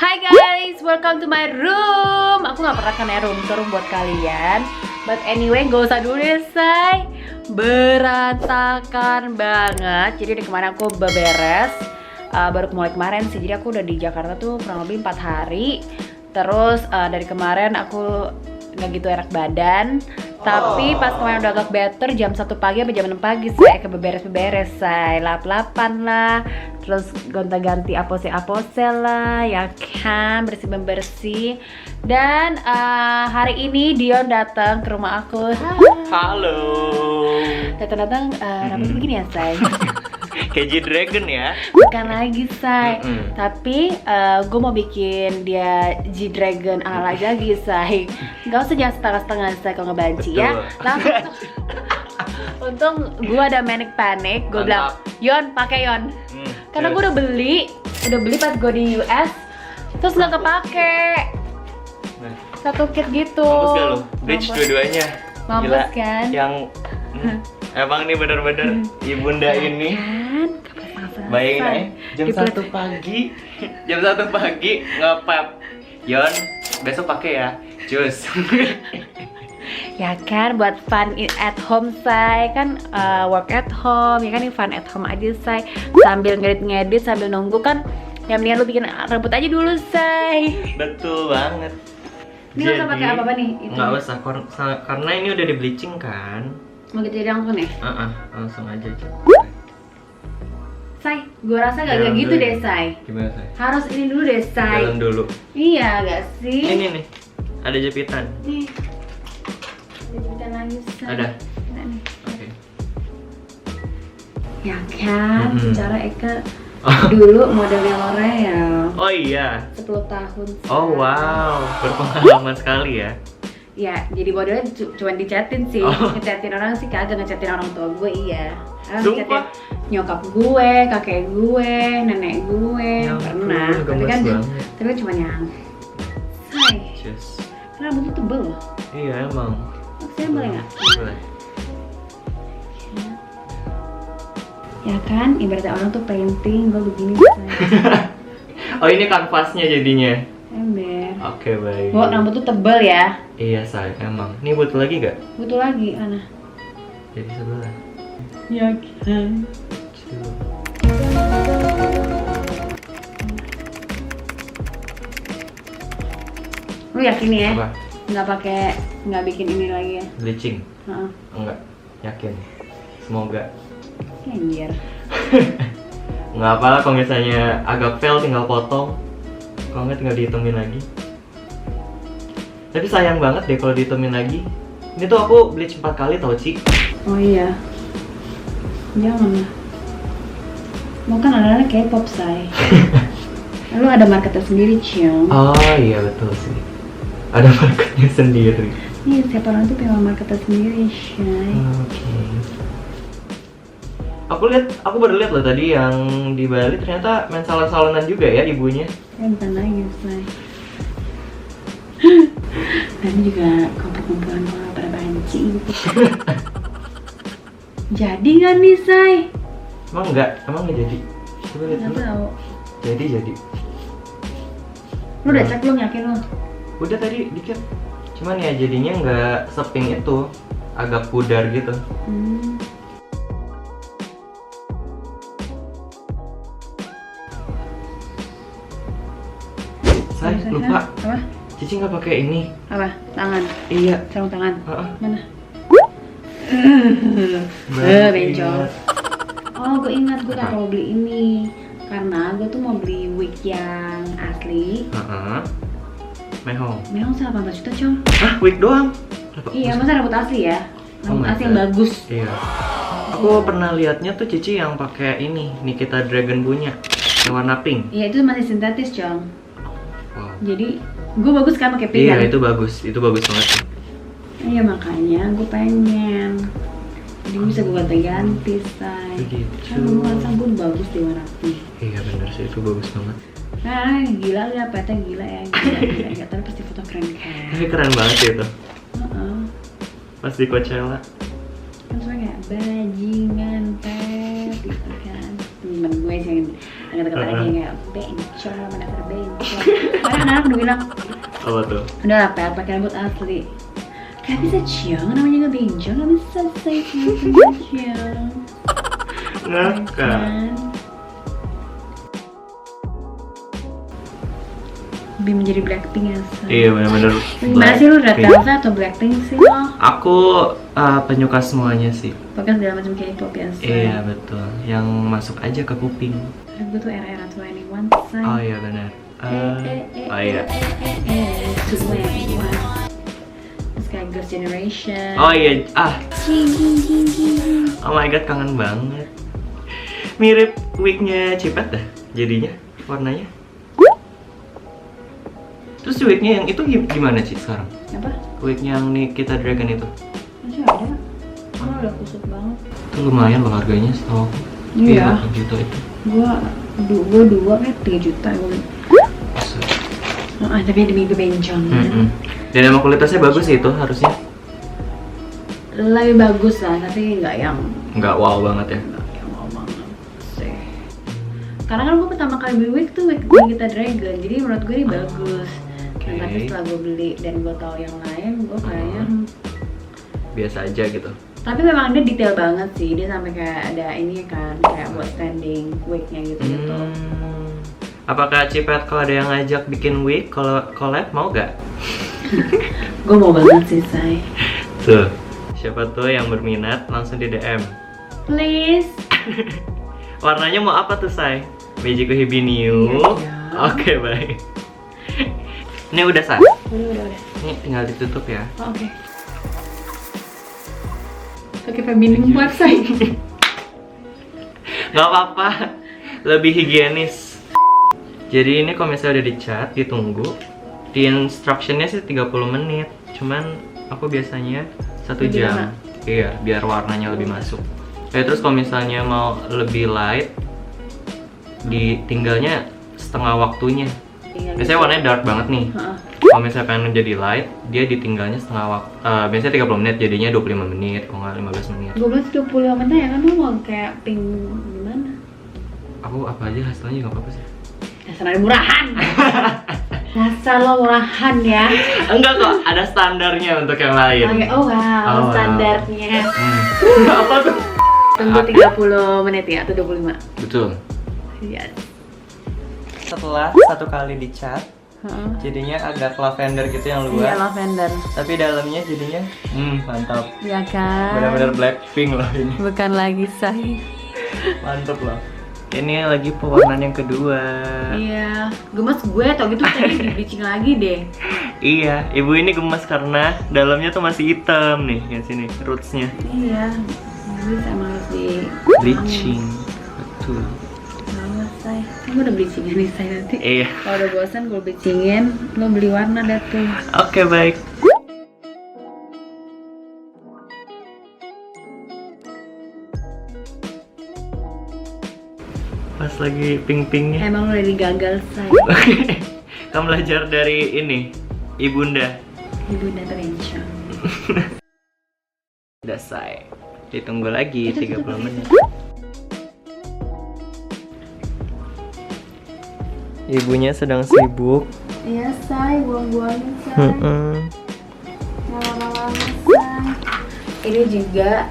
Hai guys, welcome to my room. Aku gak pernah kena room tour buat kalian. But anyway, gak usah dulu deh, say. Berantakan banget. Jadi dari kemarin aku beberes. Baru mulai kemarin sih. Jadi aku udah di Jakarta tuh kurang lebih 4 hari. Terus dari kemarin aku gak gitu enak badan. Tapi pas kemarin udah agak better, jam 1 pagi sampai jam 6 pagi saya beberes-beberes, saya lap-lapan lah, terus gonta-ganti apose-apose lah, ya kan, bersih-bersih. Dan hari ini Dion datang ke rumah aku. Halo. Datang-datang rambutnya begini ya, say. Kayak G-Dragon ya? Bukan lagi, say. Tapi gue mau bikin dia G-Dragon ala lagi, say. Gak usah jangan setengah-setengah, say, kalau ngebanci ya. Langsung. Untung gue ada manic panic, gue bilang, Yon, pakai Yon. Karena gue udah beli pas gue di US, terus nggak kepake. Satu kit gitu. Mampus gak lo? Bridge dua-duanya. Mampus kan? Yang emang nih bener-bener ibunda ini. Bayangin aja, jam 1 pagi. Jam 1 pagi nge-pap. Yon, besok pakai ya. Cus. Ya kan, buat fun at home, say. Kan work at home, ya kan, ini fun at home aja, say. Sambil ngedit-ngedit, sambil nunggu kan. Ya mendingan lu bikin rambut aja dulu, say. Betul banget. Ini nggak usah pakai apa-apa nih? Nggak usah, karena ini udah di bleaching kan. Mau gitu jadi langsung nih? Langsung aja. Say, gue rasa gak gitu deh, say. Gimana, say? Harus ini dulu deh, say. Dalam dulu. Iya, gak sih? Ini nih, ada japitan. Nih. Ada japitan lagi, say. Ada? Ada nih. Oke. Ya kan, secara Eka dulu modelnya L'Oreal. Oh iya. 10 tahun. Oh wow, berpengalaman sekali ya. Ya, jadi modelnya cuma dicatin sih. Ngecatin orang sih kagak, ngecatin orang tua gue iya. Karena ngecatin nyokap gue, kakek gue, nenek gue, ya, pernah. Tapi kan cuma yang say. Karena rambutnya tebel loh. Iya emang. Maksudnya boleh nggak? Boleh. Ya kan, ibaratnya orang tuh painting, gue begini. Oh ini kanvasnya jadinya. Ember. Oke baik. Oh, rambut tuh tebel ya? Iya say, emang. Ini butuh lagi gak? Butuh lagi, mana? Jadi sebelah. Ya kan. Lu yakin nih ya? Apa? Nggak bikin ini lagi ya? Bleaching? Enggak, yakin. Semoga. Anjir. Nggak apa-apa kalau misalnya agak fail tinggal potong. Kalau nggak tinggal dihitumin lagi. Tapi sayang banget deh kalau dihitumin lagi. Ini tuh aku bleach 4 kali tau, Ci. Oh iya. Jangan lah. Mau kan ada K-pop, say. Lalu ada marketnya sendiri, Cium. Oh iya betul sih. Ada marketnya sendiri. Iya, setiap orang tuh punya marketnya sendiri, Shay. Oke. Aku baru lihat loh tadi yang di Bali ternyata main salon-salonan juga ya ibunya. Bukan lagi, say. Tadi juga kumpul-kumpulan orang pada banci gitu. Jadi nggak nih, say? Emang nggak jadi. Coba lihat Nggak dulu. tahu. Jadi. Lu udah cek belum, yakin lu? Udah tadi dikit. Cuman ya jadinya nggak seping itu, agak pudar gitu. Say, lupa. Apa? Cici nggak pakai ini. Apa? Tangan? Iya. Sarung tangan? Mana? Bencong. Oh, gue ingat, gue kan mau beli ini. Karena gue tuh mau beli wig yang asli. Mehong 18 juta, Cong. Hah? Wig doang? Iya, masa rambut asli ya? Rambut asli yang bagus. Iya. Aku pernah liatnya tuh Cici yang pakai ini, Nikita Dragon punya, yang warna pink. Iya, itu masih sintetis, Cong. Wow. Jadi, gue bagus kan pakai pink. Iya, kan? itu bagus banget sih. Iya, makanya gue pengen. Jadi bisa gue ganti-ganti, say. Begitu. Kan gue merasa gue bagus di warna pink. Iya bener sih, itu bagus banget. Nah, gila ya, petnya gila ya, gila. Tapi pasti foto keren kan? Tapi keren banget sih itu. Pas di Coachella. Kan soalnya kayak bajingan pet gitu kan. Temen gue sih kata-kata aja kayak bencong, mana ada bencong. Karena anak-anak udah bilang, Apa tuh? udah lah Pel, pakai rambut asli. Gak bisa ciong, namanya nggak bencong, gak bisa say ciong. Ngakak. Lebih menjadi Blackpink ya, say. Iya benar-benar. Gimana sih lu, Red Velvet atau Blackpink sih lo? Aku penyuka semuanya sih. Pakai segala macam K-pop ya, say. Iya betul. Yang masuk aja ke kuping. Gue tuh era-era 21, say. Oh iya benar. Oh iya. Terus kayak Girls' Generation. Oh iya. Oh my god, kangen banget. Mirip wignya Cipet dah jadinya warnanya. Terus wignya yang itu gimana sih sekarang? Apa? Wignya yang Nikita Dragon itu? Masih ada. Oh, udah kusut banget. Itu lumayan loh harganya setahu aku. Iya. 8 juta itu. Gua dua kayak 3 juta gue. Tapi demi kebencong. Dan emang kualitasnya bagus sih itu harusnya. Lebih bagus lah, tapi Nggak wow banget ya. nggak yang mau banget sih. Karena kan gue pertama kali beli wig tuh wig Nikita Dragon, jadi menurut gue ini bagus. Dan tapi setelah gue beli dan gue tahu yang lain, gue kayaknya biasa aja gitu. tapi memang dia detail banget sih, dia sampai kayak ada ini kan, kayak buat standing wignya gitu. Apakah Cipet kalau ada yang ngajak bikin wig, kalau collab mau gak? Gue mau banget sih, say. Tuh, siapa tuh yang berminat langsung di DM. Please. Warnanya mau apa tuh, say? Mejiku Hibiniu. Iya. Oke, baik. Ini udah, say? Udah. Ini tinggal ditutup ya. Oh, oke. Pakai feminim website. Gak apa-apa, lebih higienis. Jadi ini kalau misalnya udah dicat, ditunggu. Di instructionnya sih 30 menit. Cuman aku biasanya 1 Lebih jam. lama? Iya, biar warnanya lebih masuk. Terus kalau misalnya mau lebih light, ditinggalnya setengah waktunya. Biasanya warnanya dark banget nih. Kalau misalnya pengen jadi light, dia ditinggalnya setengah waktu. Biasanya 30 menit, jadinya 25 menit, kalau nggak 15 menit. 12-20 menit ya kan, lu mau kayak pink gimana? Aku apa aja hasilnya nggak apa-apa sih. Dasar ada murahan. Dasar lo murahan ya. Enggak kok, ada standarnya untuk yang lain. Oke, oh wow, standarnya. Apa tuh? Tunggu 30 menit ya, atau 25? Betul. Iya. Setelah satu kali dicat, jadinya agak lavender gitu yang Iya, luar. lavender. Tapi dalamnya jadinya, mantap. Iya kan? Benar-benar Blackpink loh ini. Bukan lagi say. Mantap loh. Ini lagi pewarnaan yang kedua. Iya, gemes gue tau gitu tadi di bleaching lagi deh. Iya, ibu ini gemes karena dalamnya tuh masih hitam nih, yang sini rootsnya. Iya, bisa emang harus di Bleaching, betul. Lama say. Kan gue udah bleachingin nih say nanti. Iya. Kalau udah bosan gue bleachingin, lo beli warna dah tuh. Oke, baik. Pas lagi pink-pinknya. Emang lo udah digagal say. Oke. Kamu belajar dari ini, ibunda. Ibunda terencang. Udah say. Ditunggu lagi 30 menit. Ibunya sedang sibuk. Iya say, buang-buangin say. Lama-lama say. Ini juga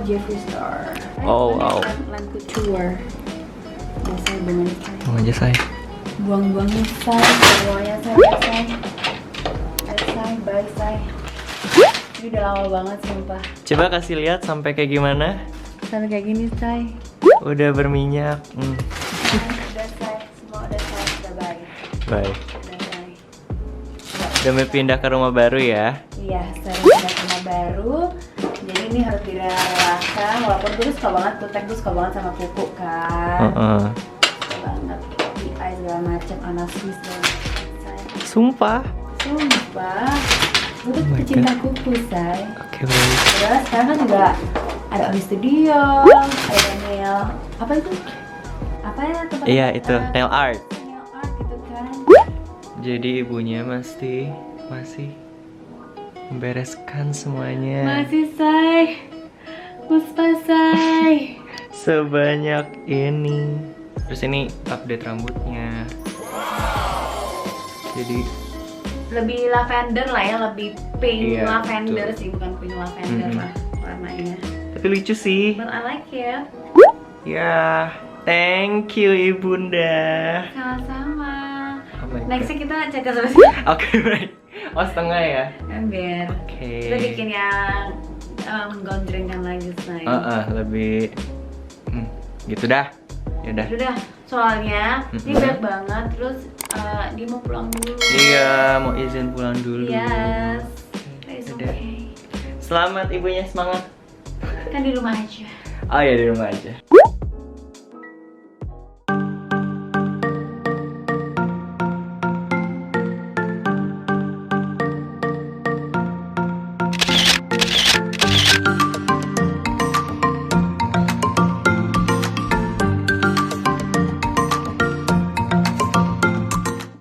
Jeffree Star. Oh wow. Land Couture. Biasa buangin say. Mau aja say. Buang-buangin say. Semuanya say. Say, bye say. Ini udah lama banget sumpah. Coba kasih lihat sampai kayak gimana. Sampai kayak gini say. Udah berminyak. Udah say, semua udah say. Udah bye. Bye. Udah bye. Udah mau pindah ke rumah baru ya? Iya, saya pindah ke rumah baru. Jadi ini harus direlakan. Walaupun gue suka banget tuh, gue suka banget sama kuku kan. Suka banget. Di eye segala macam, anastis dan Sumpah. sumpah. Gue tuh Oh my pecinta kuku, say. Oke, baik. Terus sekarang kan juga ada Oli Studio, ada nail, apa itu? Apa ya tempat? Iya, itu nail art. Nail art gitu kan. Jadi ibunya masih membereskan semuanya. Masih say, Puspa say. Sebanyak ini. Terus ini update rambutnya. Jadi lebih lavender lah ya, lebih pink Iya, lavender betul. sih, bukan pink lavender lah warnanya. tapi lucu sih. But I like it. Ya, thank you ibunda. Sama-sama. Oh my Nextnya God. kita cek ke sosial. Oke, baik. Oh, setengah ya. Biar Oke. kita bikin yang menggonjrengkan lagi say. Lebih gitu dah. Ya udah. Udah, soalnya ini Mm-mm. banyak banget, terus dia mau pulang dulu. Iya, mau izin pulang dulu. Yes, it's Udah. okay. Selamat ibunya, semangat. Kan di rumah aja. Oh ya, di rumah aja.